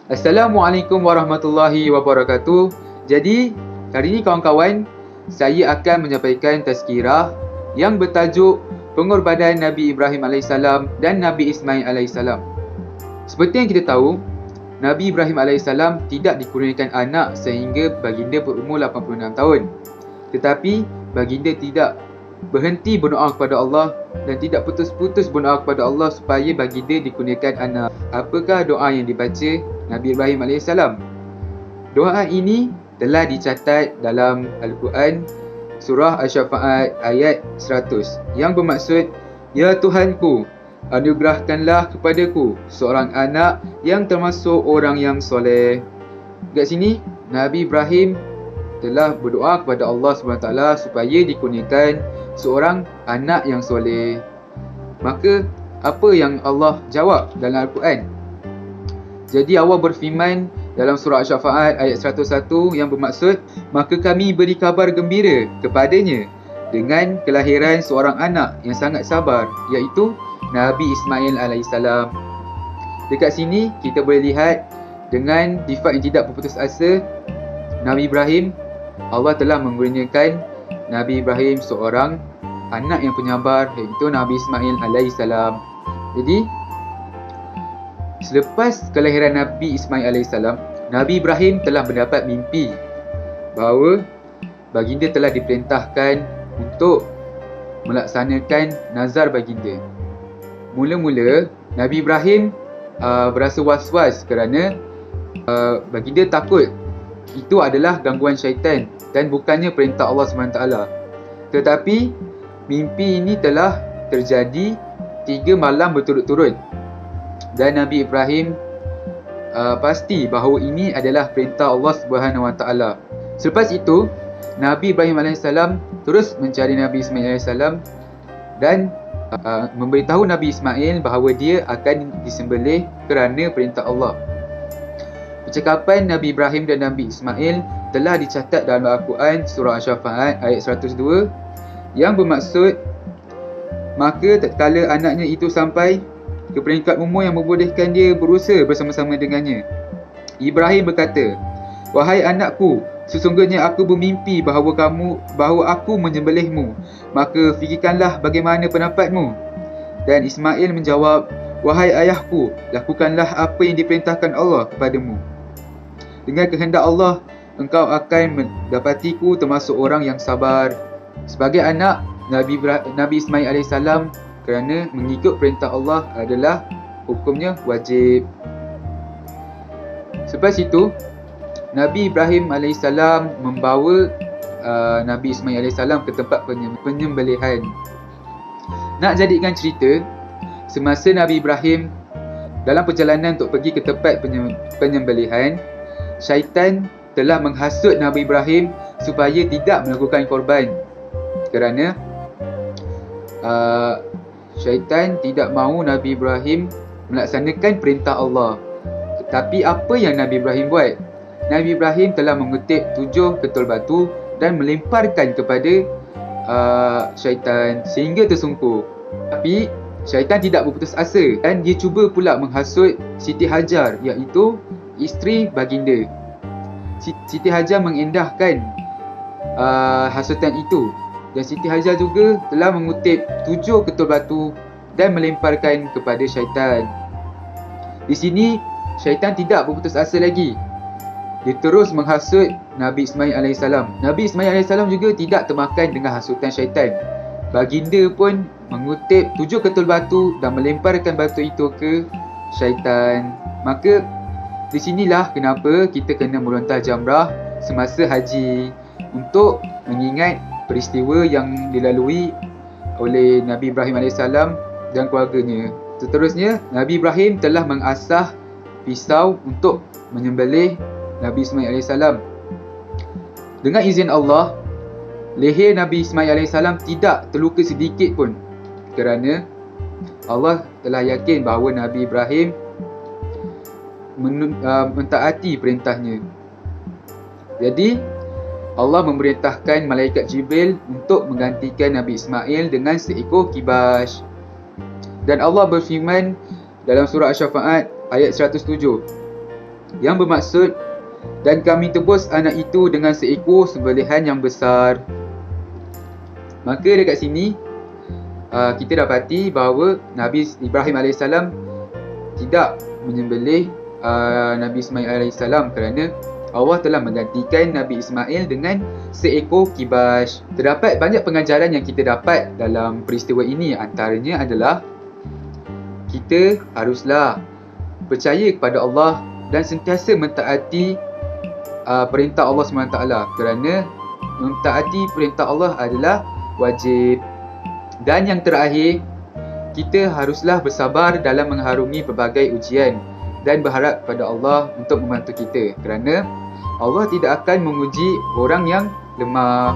Assalamualaikum warahmatullahi wabarakatuh. Jadi, hari ini kawan-kawan, saya akan menyampaikan tazkirah yang bertajuk Pengorbanan Nabi Ibrahim AS dan Nabi Ismail AS. Seperti yang kita tahu, Nabi Ibrahim AS tidak dikurniakan anak sehingga baginda berumur 86 tahun. Tetapi, baginda tidak berhenti berdoa kepada Allah dan tidak putus-putus berdoa kepada Allah supaya baginda dikurniakan anak. Apakah doa yang dibaca Nabi Ibrahim AS? Doa ini telah dicatat dalam Al-Quran Surah Asy-Syafa'at ayat 100 yang bermaksud, Ya Tuhanku, anugerahkanlah kepadaku seorang anak yang termasuk orang yang soleh. Dekat sini, Nabi Ibrahim telah berdoa kepada Allah SWT supaya dikurniakan seorang anak yang soleh. Maka, apa yang Allah jawab dalam Al-Quran? Jadi Allah berfirman dalam surah Asy-Syafa'at ayat 101 yang bermaksud, maka kami beri kabar gembira kepadanya dengan kelahiran seorang anak yang sangat sabar, iaitu Nabi Ismail AS. Dekat sini kita boleh lihat dengan sifat yang tidak berputus asa, Nabi Ibrahim, Allah telah mengurniakan Nabi Ibrahim seorang anak yang penyabar, iaitu Nabi Ismail AS. Jadi, selepas kelahiran Nabi Ismail AS, Nabi Ibrahim telah mendapat mimpi bahawa baginda telah diperintahkan untuk melaksanakan nazar baginda. Mula-mula, Nabi Ibrahim berasa was-was kerana baginda takut itu adalah gangguan syaitan dan bukannya perintah Allah SWT. Tetapi, mimpi ini telah terjadi 3 malam berturut-turut. Dan Nabi Ibrahim pasti bahawa ini adalah perintah Allah SWT. Selepas itu, Nabi Ibrahim AS terus mencari Nabi Ismail AS dan memberitahu Nabi Ismail bahawa dia akan disembelih kerana perintah Allah. Percakapan Nabi Ibrahim dan Nabi Ismail telah dicatat dalam Al-Quran Surah Asy-Syafa'at ayat 102 yang bermaksud, maka tatkala anaknya itu sampai ke peringkat umur yang membolehkan dia berusaha bersama-sama dengannya, Ibrahim berkata, Wahai anakku, sesungguhnya aku bermimpi bahawa aku menyembelihmu, maka fikirkanlah bagaimana pendapatmu. Dan Ismail menjawab, Wahai ayahku, lakukanlah apa yang diperintahkan Allah kepadamu. Dengan kehendak Allah, engkau akan mendapatiku termasuk orang yang sabar. Sebagai anak Nabi Ismail AS, kerana mengikut perintah Allah adalah hukumnya wajib. Selepas itu, Nabi Ibrahim AS membawa Nabi Ismail AS ke tempat penyembelihan. Nak jadikan cerita, semasa Nabi Ibrahim dalam perjalanan untuk pergi ke tempat penyembelihan, syaitan telah menghasut Nabi Ibrahim supaya tidak melakukan korban. Kerana syaitan tidak mahu Nabi Ibrahim melaksanakan perintah Allah. Tapi apa yang Nabi Ibrahim buat? Nabi Ibrahim telah mengutip 7 ketul batu dan melemparkan kepada syaitan sehingga tersungkur. Tapi syaitan tidak berputus asa dan dia cuba pula menghasut Siti Hajar, iaitu isteri baginda. Siti Hajar mengendahkan hasutan itu. Dan Siti Hajar juga telah mengutip 7 ketul batu dan melemparkan kepada syaitan. Di sini, syaitan tidak berputus asa lagi. Dia terus menghasut Nabi Ismail AS. Nabi Ismail AS juga tidak termakan dengan hasutan syaitan. Baginda pun mengutip 7 ketul batu dan melemparkan batu itu ke syaitan. Maka, di sinilah kenapa kita kena melontar jamrah semasa haji untuk mengingat peristiwa yang dilalui oleh Nabi Ibrahim AS dan keluarganya. Seterusnya, Nabi Ibrahim telah mengasah pisau untuk menyembelih Nabi Ismail AS. Dengan izin Allah, leher Nabi Ismail AS tidak terluka sedikit pun kerana Allah telah yakin bahawa Nabi Ibrahim mentaati perintahnya. Jadi, Allah memerintahkan malaikat Jibril untuk menggantikan Nabi Ismail dengan seekor kibas. Dan Allah berfirman dalam surah Asy-Syafa'at ayat 107, yang bermaksud, dan kami tebus anak itu dengan seekor sembelihan yang besar. Maka dekat sini kita dapati bahawa Nabi Ibrahim AS tidak menyembelih Nabi Ismail AS kerana Allah telah menggantikan Nabi Ismail dengan seekor kibas. Terdapat banyak pengajaran yang kita dapat dalam peristiwa ini. Antaranya adalah kita haruslah percaya kepada Allah dan sentiasa mentaati perintah Allah SWT, kerana mentaati perintah Allah adalah wajib. Dan yang terakhir, kita haruslah bersabar dalam mengharungi pelbagai ujian dan berharap kepada Allah untuk membantu kita, kerana Allah tidak akan menguji orang yang lemah.